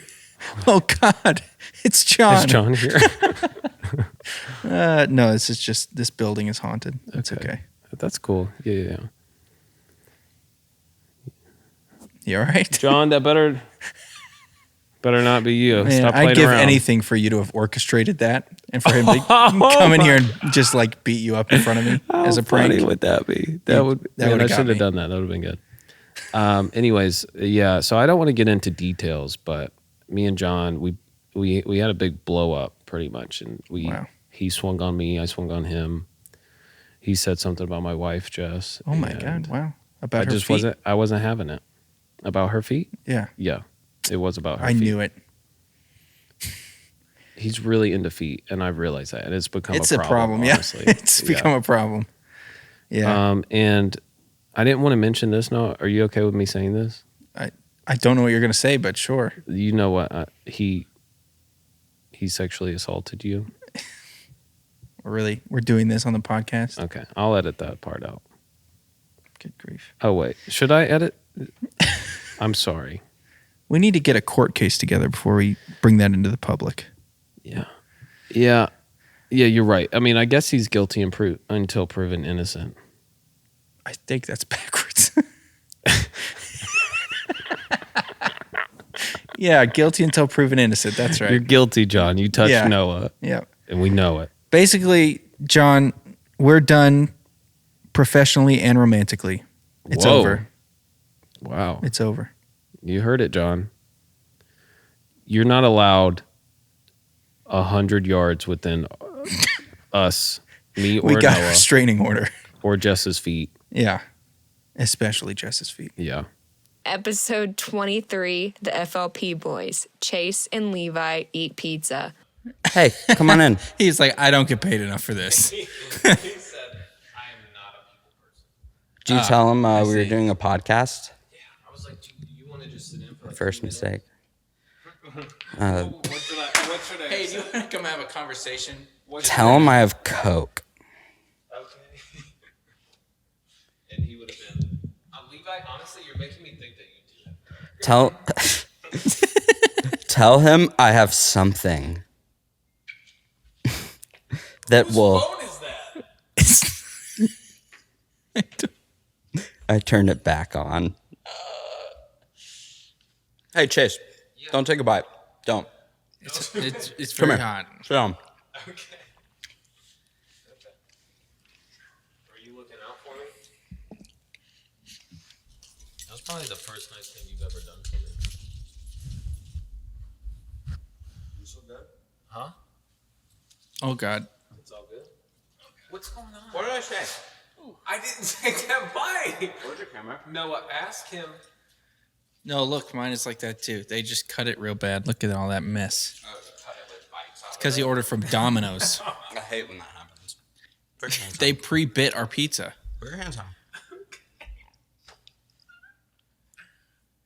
Oh God, it's Jon. Is Jon here? No, this is just this building is haunted. That's okay. That's cool. Yeah. You all right, Jon? That better not be you. Man, Stop playing I'd give around. anything for you to have orchestrated that and for him to come in here and just like beat you up in front of me as a prank. How funny would that be? That would. I should have done that. That would have been good. Anyways, yeah. So I don't want to get into details, but me and Jon, we had a big blow up pretty much, and he swung on me, I swung on him. He said something about my wife, Jess. Oh my God! Wow. About her just feet? I wasn't having it. About her feet? Yeah. Yeah. It was about her I feet. knew it. He's really into feet, and I've realized that. And it's become It's a problem, yeah. honestly. It's become a problem. Yeah. And I didn't want to mention this. No, are you okay with me saying this? I don't know what you're going to say, but sure. You know what? He sexually assaulted you. Really? We're doing this on the podcast? Okay. I'll edit that part out. Good grief. Oh, wait. Should I edit? I'm sorry. We need to get a court case together before we bring that into the public. Yeah. Yeah. Yeah, you're right. I mean, I guess he's guilty until proven innocent. I think that's backwards. Yeah, guilty until proven innocent. That's right. You're guilty, Jon. You touched Noah. Yeah. And we know it. Basically, Jon, we're done professionally and romantically. It's over. Wow. It's over. You heard it, Jon. You're not allowed 100 yards within us, me or We got Noah, a restraining order. Or Jess's feet. Yeah. Especially Jess's feet. Yeah. Episode 23, the FLP boys. Chase and Levi eat pizza. Hey, come on in. He's like, I don't get paid enough for this. Did you tell him we were doing a podcast? Yeah. I was like, you want to just sit in for First mistake. What should I Hey, say? do you want to come have a conversation? Tell him I have Coke. Okay. And he would have been. Levi, honestly, you're making me think that you do. Tell him I have something that will. Phone is that? I turned it back on. Hey, Chase, don't take a bite. Don't. It's Come very here. hot. Sit down. Okay. Are you looking out for me? That was probably the first nice thing you've ever done for me. You so good? Huh? Oh, God. It's all good? Okay. What's going on? What did I say? I didn't take that bite. Where's your camera? Noah, ask him. No, look, mine is like that too. They just cut it real bad. Look at all that mess. Oh, you cut it with bites. Because he ordered from Domino's. I hate when that happens. Put your hands They pre-bit our pizza. Put your hands on.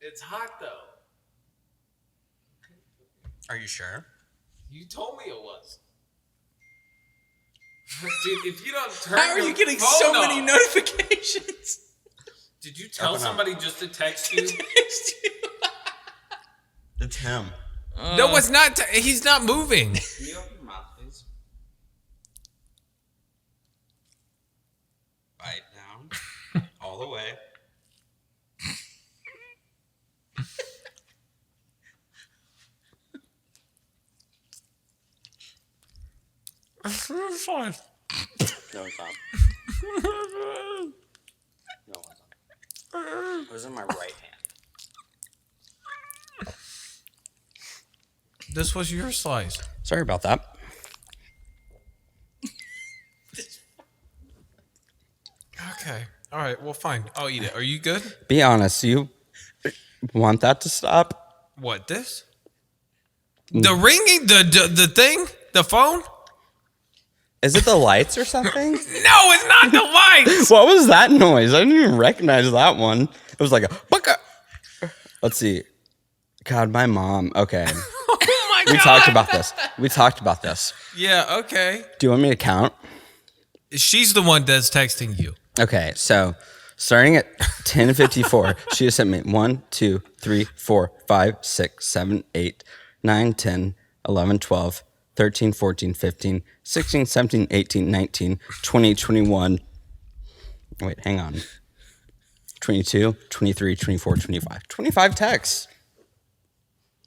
It's hot though. Are you sure? You told me it was. Dude, if you don't turn How are your you getting phone so off- many notifications? Did you tell Open up. somebody just to text you? It's him. No, it's not. He's not moving. Can you open your mouth, please? Bite down. All the way. Fine. No, it's not. No, it's not. It was in my right hand. This was your slice. Sorry about that. Okay. All right. Well, fine. I'll eat it. Are you good? Be honest, you want that to stop? What, this? The ringing? The thing? The phone? Is it the lights or something? No, it's not the lights. What was that noise? I didn't even recognize that one. It was like a bucka. Let's see. God, my mom. Okay. Oh my God. We talked about this. Yeah, okay. Do you want me to count? She's the one that's texting you. Okay, so starting at 10:54, she has sent me 1, 2, 3, 4, 5, 6, 7, 8, 9, 10, 11, 12, 13, 14, 15, 16, 17, 18, 19, 20, 21. Wait, hang on. 22, 23, 24, 25. 25 texts.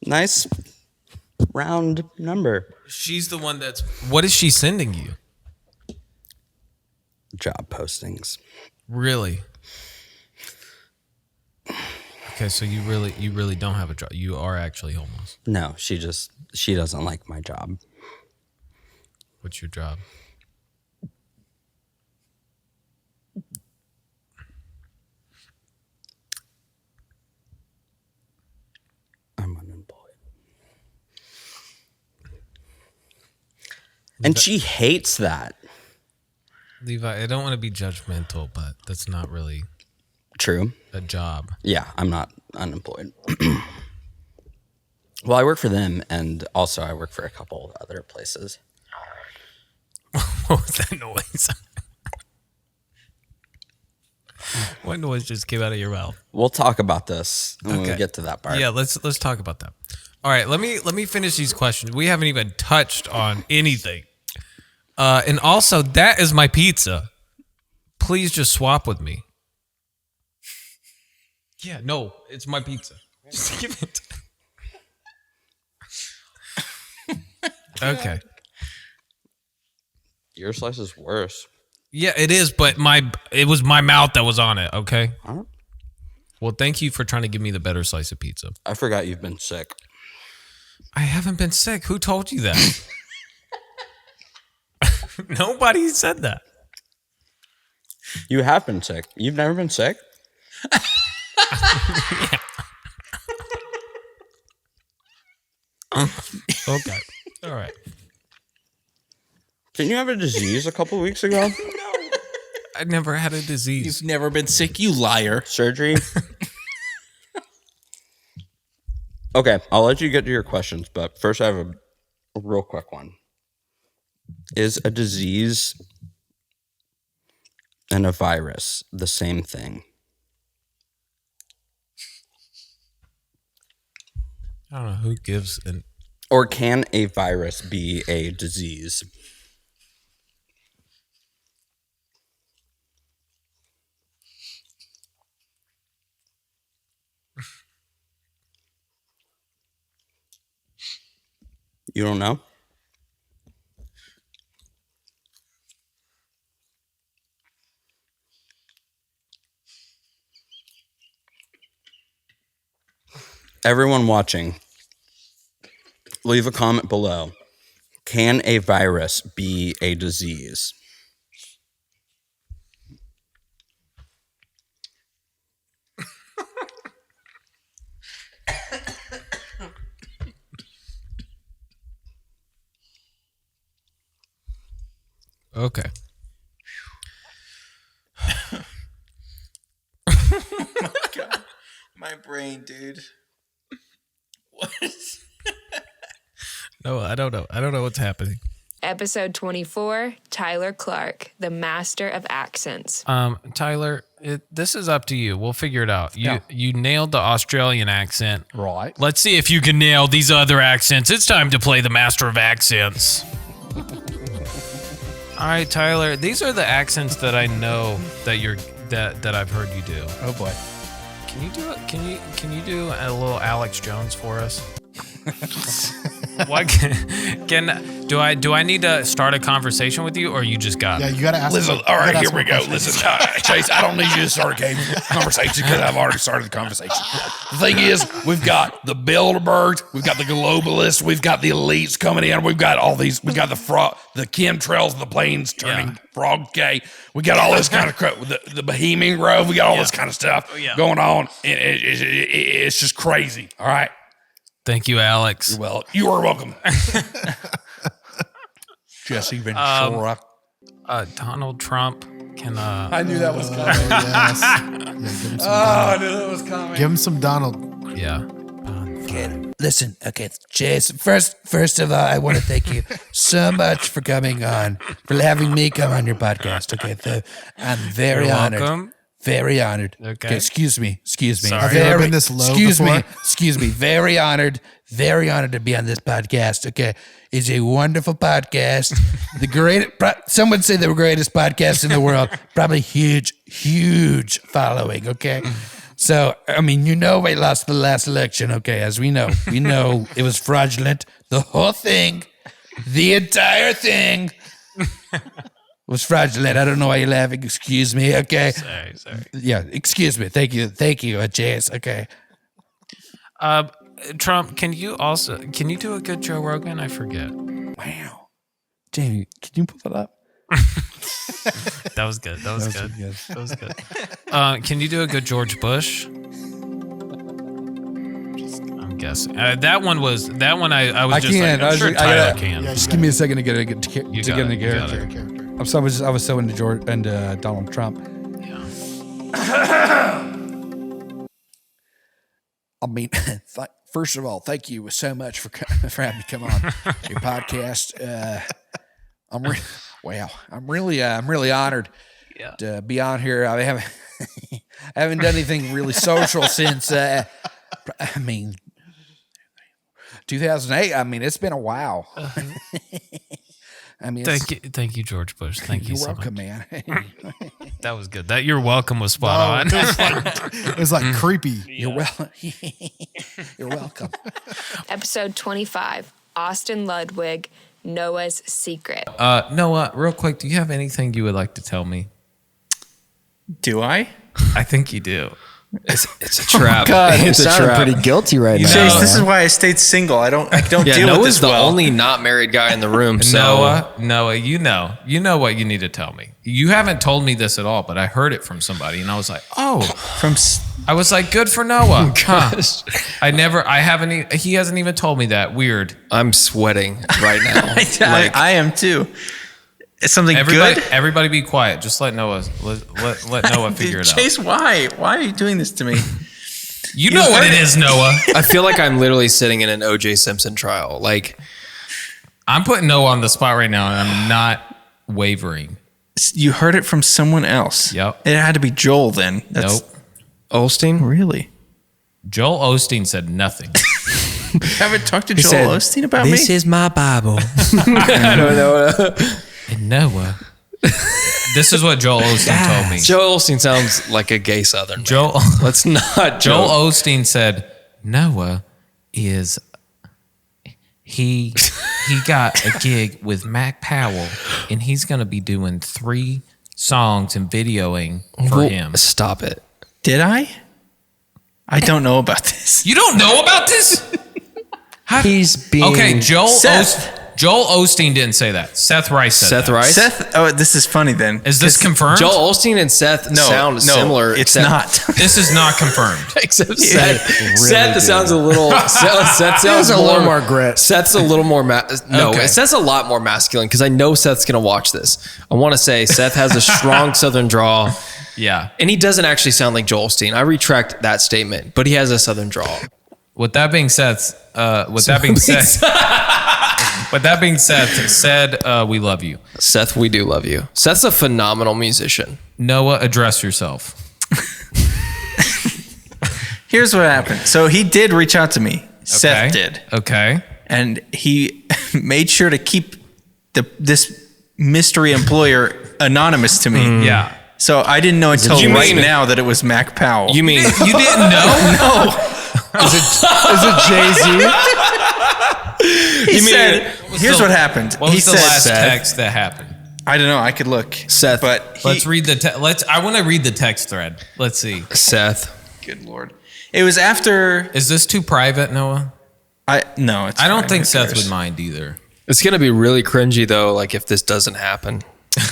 Nice round number. She's the one that's... What is she sending you? Job postings. Really? Okay, so you really don't have a job. You are actually homeless. No, she doesn't like my job. What's your job? I'm unemployed. And she hates that. Levi, I don't want to be judgmental, but that's not really True. a job. Yeah, I'm not unemployed. Well, I work for them, and also I work for a couple other places. What was that noise? What noise just came out of your mouth? We'll talk about this when we get to that part. Yeah, let's talk about that. All right, let me finish these questions. We haven't even touched on anything. And also, that is my pizza. Please just swap with me. Yeah, no, it's my pizza. Just give it. Okay. Your slice is worse. Yeah, it is, but it was my mouth that was on it, okay? Huh? Well, thank you for trying to give me the better slice of pizza. I forgot you've been sick. I haven't been sick. Who told you that? Nobody said that. You have been sick. You've never been sick? Okay. All right. Didn't you have a disease a couple weeks ago? I never had a disease. You've never been sick, you liar. Surgery? Okay, I'll let you get to your questions, but first I have a real quick one. Is a disease and a virus the same thing? I don't know who gives an... Or can a virus be a disease? You don't know? Everyone watching, leave a comment below. Can a virus be a disease? Okay. Oh my God. My brain, dude. What? No, I don't know. I don't know what's happening. Episode 24, Tyler Clark, the master of accents. Tyler, this is up to you. We'll figure it out. You nailed the Australian accent. Right. Let's see if you can nail these other accents. It's time to play the master of accents. All right, Tyler. These are the accents that I know that I've heard you do. Oh boy. Can you do it? Can you do a little Alex Jones for us? What do I need to start a conversation with you, or you just got? Yeah, you got to ask. Listen, all right, here we go. Listen, Chase, I don't need you to start a conversation because I've already started the conversation. The thing is, we've got the Bilderbergs, we've got the globalists, we've got the elites coming in, we've got all these, we've got the chemtrails and the planes turning frog gay. We got all this kind of crap, the Bohemian Grove, we got all this kind of stuff going on. It's just crazy. All right. Thank you, Alex. You are welcome. Jesse Ventura. Donald Trump can. I knew that was coming. I knew that was coming. Give him some Donald. Yeah. Okay, listen. Okay, Jason. First of all, I want to thank you so much for coming on, for having me come on your podcast. Okay, I'm very honored. Welcome. Very honored. Okay. Excuse me. Sorry. Have you ever been this low before? Excuse me. Very honored to be on this podcast. Okay. It's a wonderful podcast. Some would say the greatest podcast in the world. Probably huge following. Okay. So, I mean, we lost the last election. Okay. As we know it was fraudulent. The whole thing, the entire thing was fraudulent. I don't know why you're laughing. Excuse me. Okay. Sorry. Yeah. Excuse me. Thank you, Jace. Okay. Trump, can you do a good Joe Rogan? I forget. Wow. Jamie, can you pull that up? That was good. That was good. Can you do a good George Bush? I'm guessing. I was just can't. I'm sure Tyler can. Just give me a second to get into character. I was so into Donald Trump. Yeah. I mean, first of all, thank you so much for having me come on your podcast. I'm really honored to be on here. I haven't done anything really social since 2008. I mean, it's been a while. I mean, thank you, George Bush. Thank you. You're welcome, man. That was good. That you're welcome was spot on. It was like creepy. You're welcome. Episode 25, Austin Ludwig, Noah's Secret. Noah, real quick, do you have anything you would like to tell me? Do I? I think you do. It's a trap. Oh God, it's you sound pretty guilty right now. Chase, this is why I stayed single. I don't deal with Noah's this the well. only not married guy in the room. So Noah, you know what you need to tell me. You haven't told me this at all, but I heard it from somebody, and I was like, I was like, good for Noah. Gosh. He hasn't even told me that. Weird. I'm sweating right now. I am too. It's something good. Everybody be quiet. Just let Noah let Noah figure it out. Chase, why? Why are you doing this to me? You know what it is, Noah. I feel like I'm literally sitting in an O.J. Simpson trial. Like, I'm putting Noah on the spot right now, and I'm not wavering. You heard it from someone else. Yep. It had to be Joel then. Nope. Osteen? Really? Joel Osteen said nothing. Haven't talked to Joel Osteen about me? This is my Bible. I don't know. And Noah. This is what Joel Osteen told me. Joel Osteen sounds like a gay Southern man. Let's not. Joel Osteen said Noah is he got a gig with Mac Powell, and he's going to be doing 3 songs and videoing for him. Stop it. Did I? I don't know about this. You don't know about this? He's being okay. Joel Seth. Joel Osteen didn't say that. Seth Rice said Seth that. Rice? Seth, oh, this is funny then. Is this confirmed? Joel Osteen and Seth sound similar. It's not. This is not confirmed. Except Seth sounds a little. Seth sounds a little more grit. Seth's a little more. Okay. Seth's a lot more masculine because I know Seth's gonna watch this. I want to say Seth has a strong Southern drawl. Yeah, and he doesn't actually sound like Joel Osteen. I retract that statement, but he has a Southern drawl. With that being said, we love you. Seth, we do love you. Seth's a phenomenal musician. Noah, address yourself. Here's what happened. So he did reach out to me. Seth did. Okay. And he made sure to keep this mystery employer anonymous to me. Yeah. So I didn't know until now that it was Mac Powell. You mean you didn't know? No. Is it Jay-Z? He said, here's what happened. What was he the said, last Seth, text that happened? I don't know. I could look. Seth. But Let's read the I want to read the text thread. Let's see. Seth. Good Lord. It was after. Is this too private, Noah? No, it's I don't fine. think Who Seth cares? would mind either. It's gonna be really cringy though, like if this doesn't happen.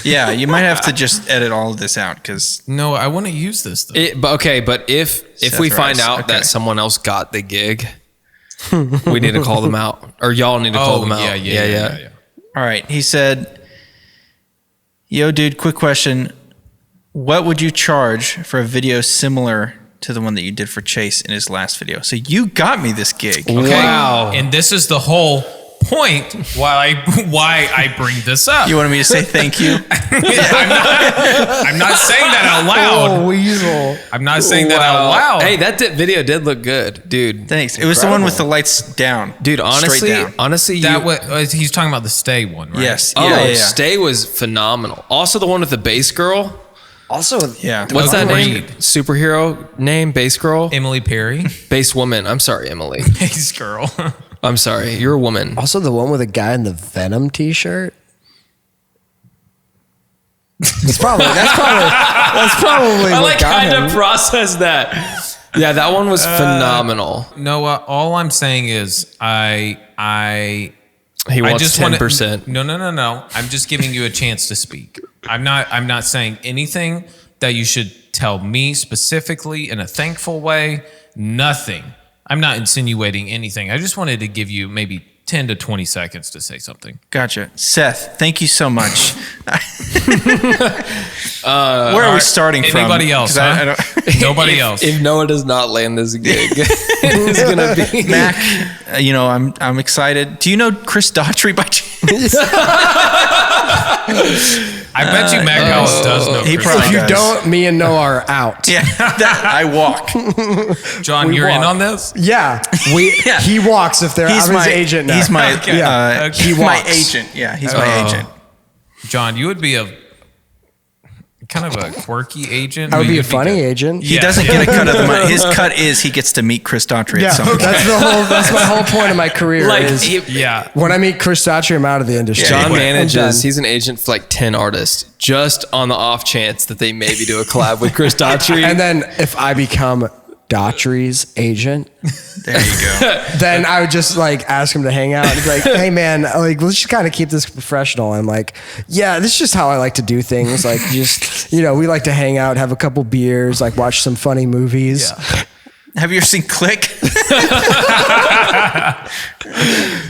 Yeah, you might have to just edit all of this out because. No, I want to use this though. But if Seth we find Rice, out that someone else got the gig, we need to call them out, or y'all need to call them out. Yeah. All right. He said, "Yo, dude, quick question. What would you charge for a video similar to the one that you did for Chase in his last video?" So you got me this gig. Okay. Wow. And this is the whole point why I bring this up. You wanted me to say thank you? I'm not saying that out loud. Oh, weasel. I'm not saying that out loud. Hey, that video did look good, dude. Thanks. It was the one with the lights down. Dude, Straight down. honestly, he's talking about the Stay one, right? Yes. Oh, Stay was phenomenal. Also, the one with the bass girl. Also, yeah. What's that name? Superhero name? Bass girl? Emily Perry. Bass woman. I'm sorry, Emily. Bass girl. I'm sorry. You're a woman. Also, the one with a guy in the Venom t-shirt. That's probably I what got kind him. of processed that. Yeah, that one was phenomenal. Noah, all I'm saying is He wants just 10%. No. I'm just giving you a chance to speak. I'm not saying anything that you should tell me specifically in a thankful way. Nothing. I'm not insinuating anything. I just wanted to give you maybe 10 to 20 seconds to say something. Gotcha. Seth, thank you so much. Where are we starting from? Anybody else? Huh? Nobody else. If Noah does not land this gig, it's gonna be Mac. I'm excited. Do you know Chris Daughtry by chance? I bet you Mac Powell does know. He Chris probably If you does. don't, me and Noah are out. Yeah, I walk. John, We you're in walk. on this? Yeah, Yeah. he walks if they're. I'm his agent now. He's my Okay. he He my walks. agent. Yeah, he's my agent. John, you would be a kind of a quirky agent. I would but be a you'd funny good. agent. He doesn't get a cut of the money. His cut is he gets to meet Chris Daughtry Yeah, at some point. that's my whole point of my career. Like, is Yeah. when I meet Chris Daughtry, I'm out of the industry. John I'm done. manages. He's an agent for like 10 artists, just on the off chance that they maybe do a collab with Chris Daughtry. And then if I become Daughtry's agent, There you go. then I would just like ask him to hang out and be like, "Hey man, like let's just kind of keep this professional." I'm like, "Yeah, this is just how I like to do things. Like just we like to hang out, have a couple beers, like watch some funny movies." Yeah. Have you ever seen Click?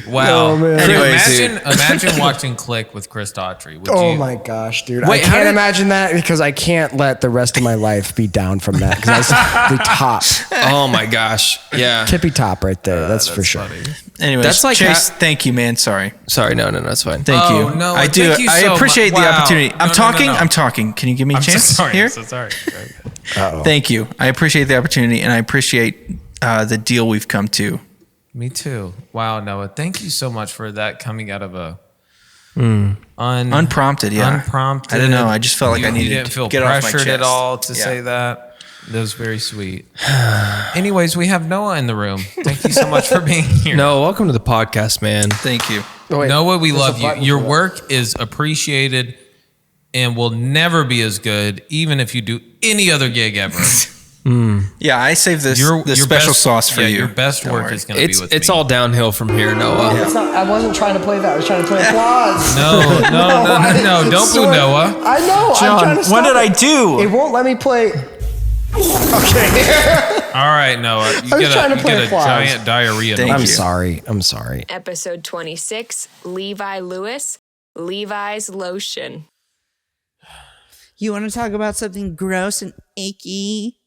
Wow. Oh, man. Anyways, imagine watching Click with Chris Daughtry. Would Oh you? my gosh, dude! Wait, I how can't did- imagine that because I can't let the rest of my life be down from that because that's the top, oh my gosh. Yeah. tippy top right there. That's for sure. Anyways, That's like Chase. Thank you, man. Sorry. Sorry, no, that's fine. Thank Oh, you. no, I do. thank you I so appreciate much. the Wow. opportunity. I'm No. talking. I'm talking. Can you give me a I'm chance so sorry. here? I'm so sorry. Thank you. I appreciate the opportunity, and I appreciate the deal we've come to. Me too. Wow, Noah. Thank you so much for that coming out of a Unprompted, yeah. unprompted. I don't know. I just felt like I You needed didn't to feel get off my pressured at chest. all to Yeah. say that. That was very sweet. Anyways, we have Noah in the room. Thank you so much for being here. No, welcome to the podcast, man. Thank you. Oh, wait, Noah, we there's love a you. button Your for that. work is appreciated and will never be as good, even if you do any other gig ever. Yeah, I saved this the special sauce for you. Your best Don't work worry. is going to be with It's all downhill from here, Noah. I wasn't trying to play that. I was trying to play applause. No. Don't boo Noah. I know. John, I'm trying to stop what did it. I do? It won't let me play. Okay. All right, Noah. You I was get trying to a play applause. giant diarrhea. Thank noise. you. Sorry. I'm sorry. Episode 26, Levi Lewis, Levi's Lotion. You want to talk about something gross and icky?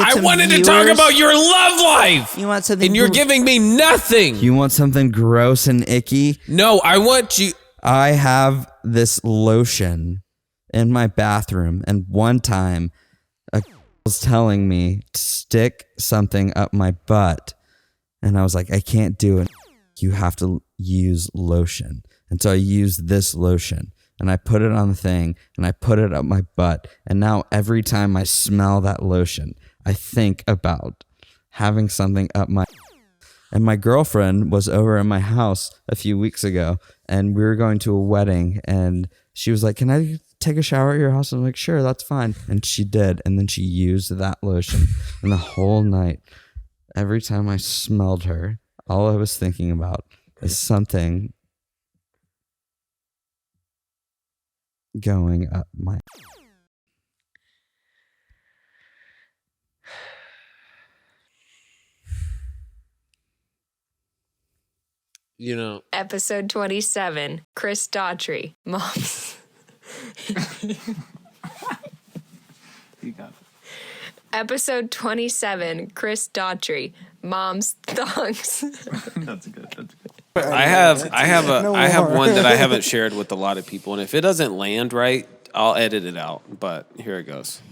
I wanted to talk about your love life. You want something? And you're giving me nothing. You want something gross and icky? No, I want you. I have this lotion in my bathroom, and one time a was telling me to stick something up my butt, and I was like, I can't do it. You have to use lotion. And so I used this lotion, and I put it on the thing, and I put it up my butt, and now every time I smell that lotion, I think about having something up my. And my girlfriend was over at my house a few weeks ago, and we were going to a wedding, and she was like, can I take a shower at your house? I'm like, sure, that's fine. And she did. And then she used that lotion. And the whole night, every time I smelled her, all I was thinking about is something going up my. You know. Episode 27, Chris Daughtry, Moms. You got it. Episode 27, Chris Daughtry, Mom's Thongs. That's good. I have one that I haven't shared with a lot of people, and if it doesn't land right, I'll edit it out. But here it goes.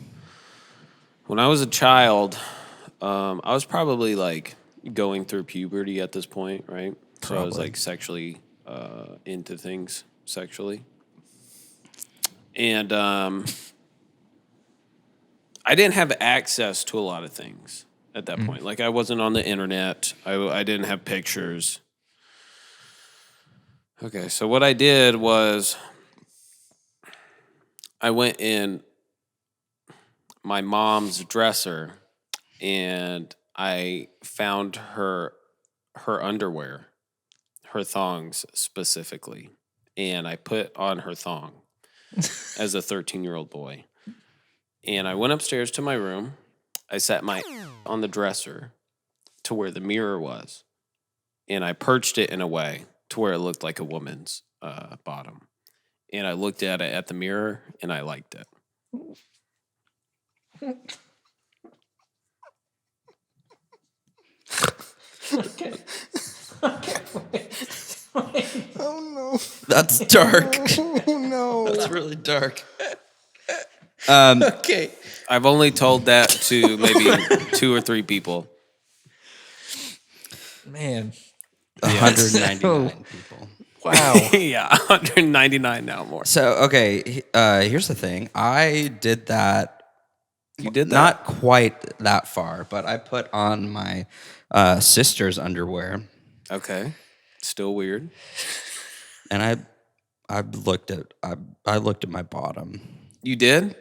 When I was a child, I was probably like going through puberty at this point, right? So I was like sexually into things sexually, and I didn't have access to a lot of things at that point. Like I wasn't on the internet. I didn't have pictures. Okay, so what I did was I went in my mom's dresser and I found her underwear, her thongs specifically, and I put on her thong as a 13-year-old boy. And I went upstairs to my room. I sat my on the dresser to where the mirror was, and I perched it in a way to where it looked like a woman's bottom. And I looked at it at the mirror, and I liked it. Okay. Oh no. That's dark. Oh no. That's really dark. Okay. I've only told that to maybe 2 or 3 people. Man. 199 people. Wow. Yeah, 199 now more. So, okay, here's the thing. I did that. You did that? Not quite that far, but I put on my sister's underwear. Okay. Still weird. And I looked at my bottom. You did?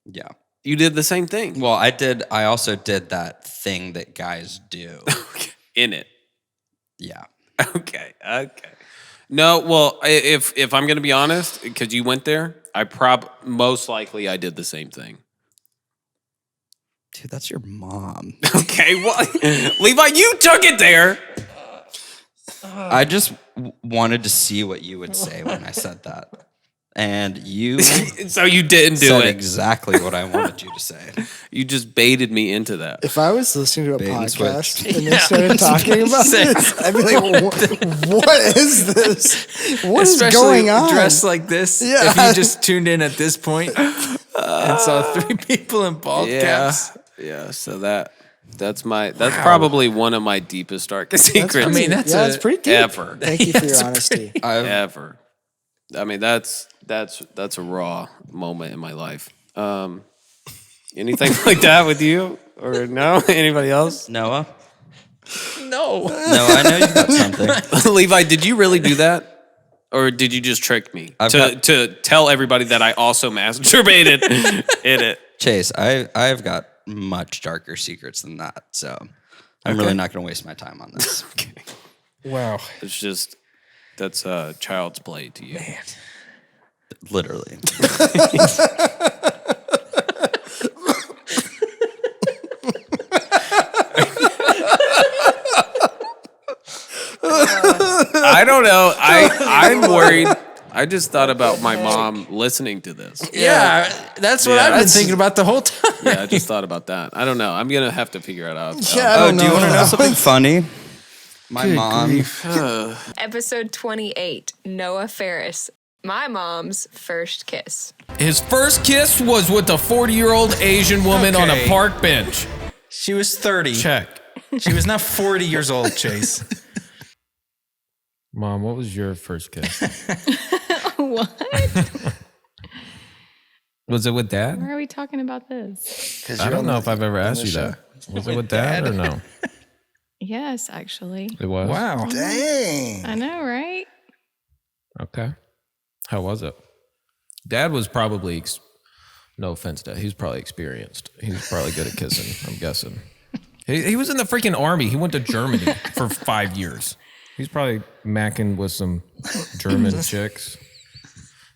Yeah. You did the same thing. Well, I also did that thing that guys do. In it. Yeah. Okay. No, well, if I'm going to be honest, because you went there, most likely I did the same thing. Dude, that's your mom. Okay, well, Levi, you took it there. I just wanted to see what you would say when I said that. And you So you didn't do said it. exactly what I wanted you to say. You just baited me into that. If I was listening to a Bait and podcast switch. and they started talking about this, I'd be like, what is this? What is Especially going on? dressed like this. Yeah. If you just tuned in at this point and saw 3 people in ball caps. Yeah, so that's probably one of my deepest, darkest secrets. That's pretty deep. Ever. Thank you for your honesty. Ever. I mean, that's a raw moment in my life. Anything like that with you or no? Anybody else? Noah? No. No, I know you got something. Levi, did you really do that? Or did you just trick me to tell everybody that I also masturbated in it? Chase, I've got much darker secrets than that. So I'm really not going to waste my time on this. Okay. Wow. It's just, that's child's play to you. Man. Literally. I don't know. I'm worried. I just thought about my mom listening to this. Yeah, that's what I've been thinking about the whole time. Yeah, I just thought about that. I don't know. I'm going to have to figure it out. Yeah, do you want to know something funny? My mom. Episode 28, Noah Ferris. My mom's first kiss. His first kiss was with a 40-year-old Asian woman on a park bench. She was 30. Check. She was now 40 years old, Chase. Mom, what was your first kiss? What? Was it with Dad? Why are we talking about this? I don't know if I've ever asked you that. Was it with Dad or no? Yes, actually. It was? Wow. Dang. I know, right? Okay. How was it? Dad was probably, no offense, Dad, he was probably experienced. He was probably good at kissing, I'm guessing. He was in the freaking army. He went to Germany for 5 years. He's probably macking with some German chicks.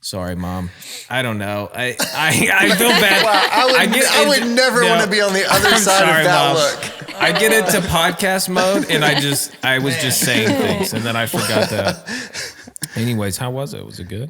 Sorry, Mom. I don't know. I feel bad. Wow, I would never want to be on the other side of that look. I get into podcast mode and I was just saying things and then I forgot that. Anyways, how was it? Was it good?